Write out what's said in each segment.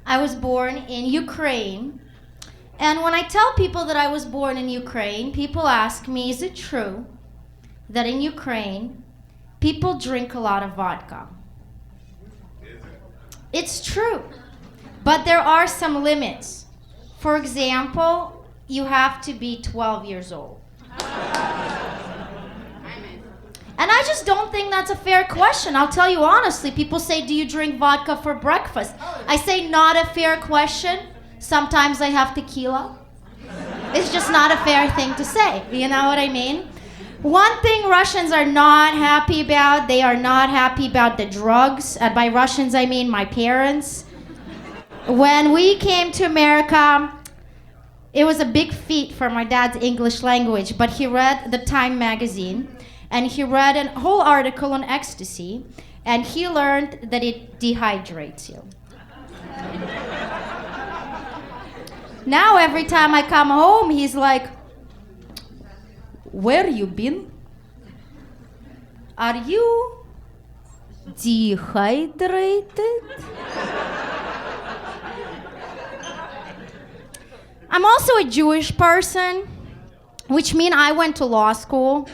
I was born in Ukraine. And when I tell people that I was born in Ukraine, people ask me, is it true that in Ukraine, people drink a lot of vodka? It's true. But there are some limits. For example, you have to be 12 years old. And I just don't think that's a fair question. I'll tell you honestly. People say, do you drink vodka for breakfast? I say, not a fair question. Sometimes I have tequila. It's just not a fair thing to say. You know what I mean? One thing Russians are not happy about, they are not happy about the drugs. And by Russians, I mean my parents. When we came to America, it was a big feat for my dad's English language, but he read the Time magazine, and he read a whole article on ecstasy, and he learned that it dehydrates you. Now every time I come home, he's like, where you been? Are you dehydrated? I'm also a Jewish person, which means I went to law school.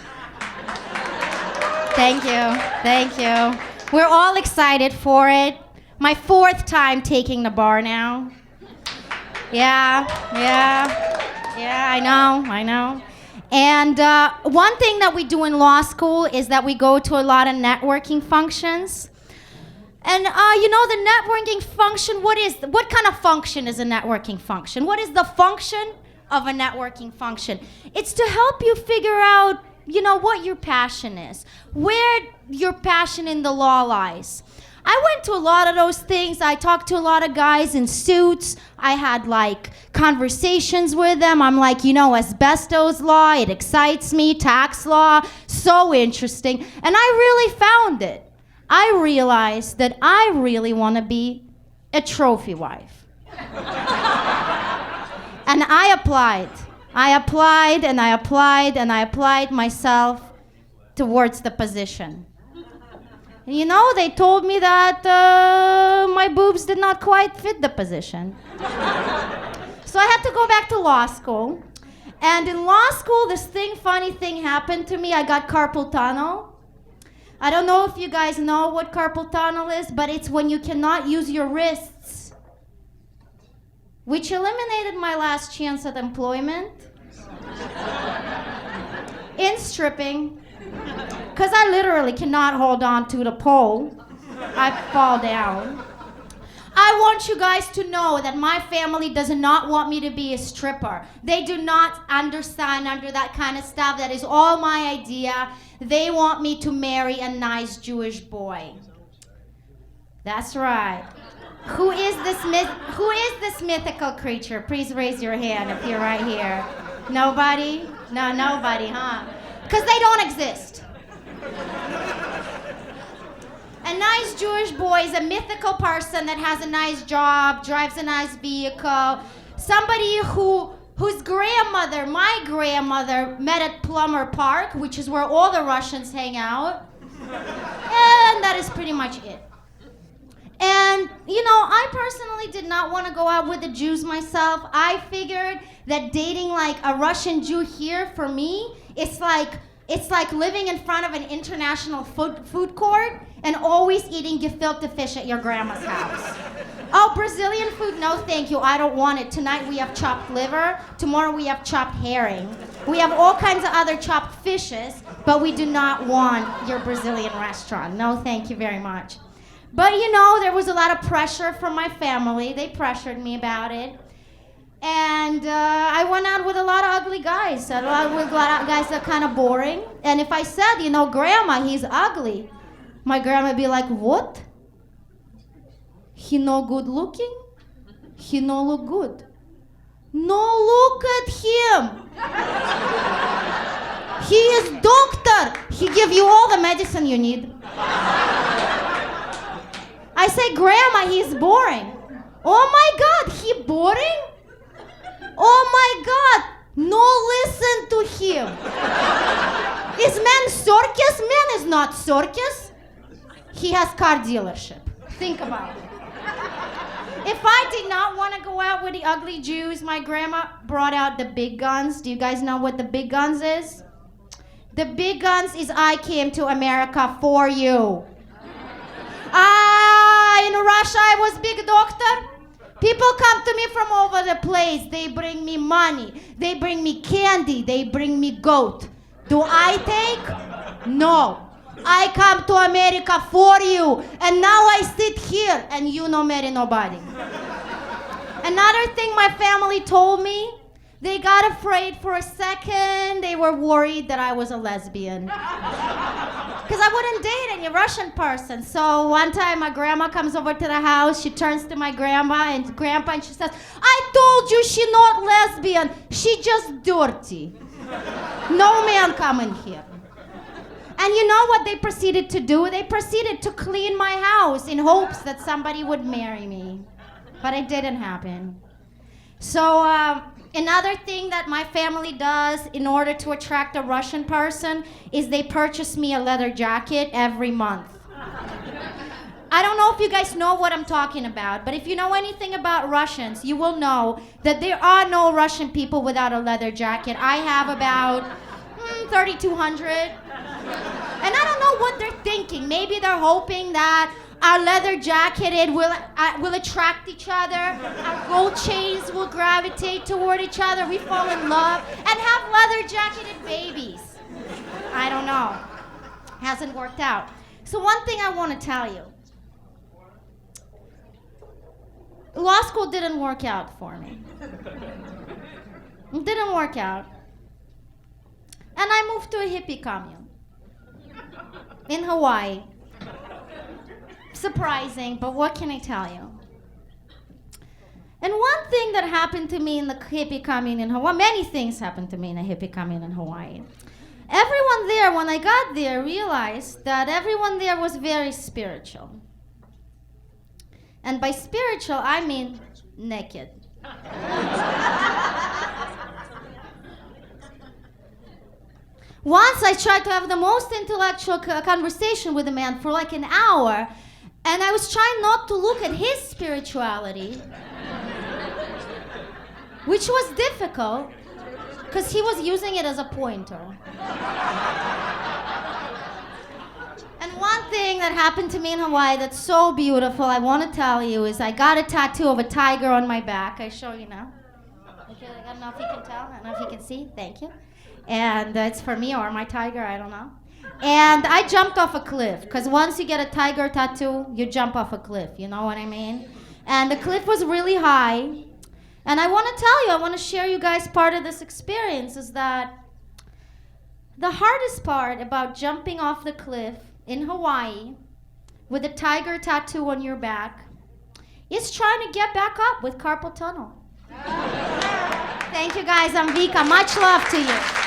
Thank you. We're all excited for it. My 4th time taking the bar now. Yeah, I know. And one thing that we do in law school is that we go to a lot of networking functions. And the networking function, what kind of function is a networking function? What is the function of a networking function? It's to help you figure out, what your passion is, where your passion in the law lies. I went to a lot of those things. I talked to a lot of guys in suits. I had conversations with them. I'm like, asbestos law, it excites me, tax law, so interesting. And I really found it. I realized that I really want to be a trophy wife. And I applied myself towards the position. They told me that my boobs did not quite fit the position. So I had to go back to law school. And in law school, this funny thing happened to me. I got carpal tunnel. I don't know if you guys know what carpal tunnel is, but it's when you cannot use your wrists, which eliminated my last chance at employment in stripping, because I literally cannot hold on to the pole. I fall down. I want you guys to know that my family does not want me to be a stripper. They do not understand under that kind of stuff. That is all my idea. They want me to marry a nice Jewish boy. That's right. Who is this mythical creature? Please raise your hand if you're right here. Nobody? No, nobody, huh? Because they don't exist. A nice Jewish boy is a mythical person that has a nice job, drives a nice vehicle, somebody whose grandmother, my grandmother, met at Plumber Park, which is where all the Russians hang out. And that is pretty much it. And, I personally did not want to go out with the Jews myself. I figured that dating a Russian Jew here, for me, it's like living in front of an international food court and always eating gefilte fish at your grandma's house. Oh, Brazilian food? No, thank you. I don't want it. Tonight we have chopped liver. Tomorrow we have chopped herring. We have all kinds of other chopped fishes, but we do not want your Brazilian restaurant. No, thank you very much. But, there was a lot of pressure from my family. They pressured me about it. And I went out with a lot of ugly guys. With a lot of guys that are kind of boring. And if I said, Grandma, he's ugly, my grandma would be like, what? He no good looking? He no look good. No, look at him. He is doctor. He give you all the medicine you need. I say, Grandma, he's boring. Oh my God, he boring? Oh my God, no listen to him. Is man circus? Man is not circus. He has car dealership. Think about it. If I did not want to go out with the ugly Jews, my grandma brought out the big guns. Do you guys know what the big guns is? The big guns is I came to America for you. In Russia I was big doctor. People come to me from all over the place. They bring me money. They bring me candy. They bring me goat. Do I take? No. I come to America for you. And now I sit here and you no marry nobody. Another thing my family told me, they got afraid for a second. They were worried that I was a lesbian. Because I wouldn't date any Russian person. So one time my grandma comes over to the house. She turns to my grandma and grandpa and she says, I told you she not lesbian. She just dirty. No man come in here. And you know what they proceeded to do? They proceeded to clean my house in hopes that somebody would marry me. But it didn't happen. So another thing that my family does in order to attract a Russian person is they purchase me a leather jacket every month. I don't know if you guys know what I'm talking about, but if you know anything about Russians, you will know that there are no Russian people without a leather jacket. I have about 3,200. And I don't know what they're thinking. Maybe they're hoping that our leather jacketed will attract each other. Our gold chains will gravitate toward each other. We fall in love and have leather jacketed babies. I don't know. Hasn't worked out. So one thing I want to tell you. Law school didn't work out for me. It didn't work out. And I moved to a hippie commune in Hawaii. Surprising, but what can I tell you? And one thing that happened to me in the hippie commune in Hawaii, many things happened to me in a hippie commune in Hawaii. Everyone there, when I got there, realized that everyone there was very spiritual. And by spiritual, I mean naked. Once I tried to have the most intellectual conversation with a man for like an hour, and I was trying not to look at his spirituality, which was difficult, because he was using it as a pointer. And one thing that happened to me in Hawaii that's so beautiful, I want to tell you, is I got a tattoo of a tiger on my back. I show you now. Okay, I don't know if you can tell. I don't know if you can see. Thank you. And it's for me or my tiger, I don't know. And I jumped off a cliff, because once you get a tiger tattoo, you jump off a cliff, you know what I mean? And the cliff was really high. And I want to tell you, I want to share you guys part of this experience, is that the hardest part about jumping off the cliff in Hawaii with a tiger tattoo on your back is trying to get back up with carpal tunnel. Thank you guys, I'm Vika. Much love to you.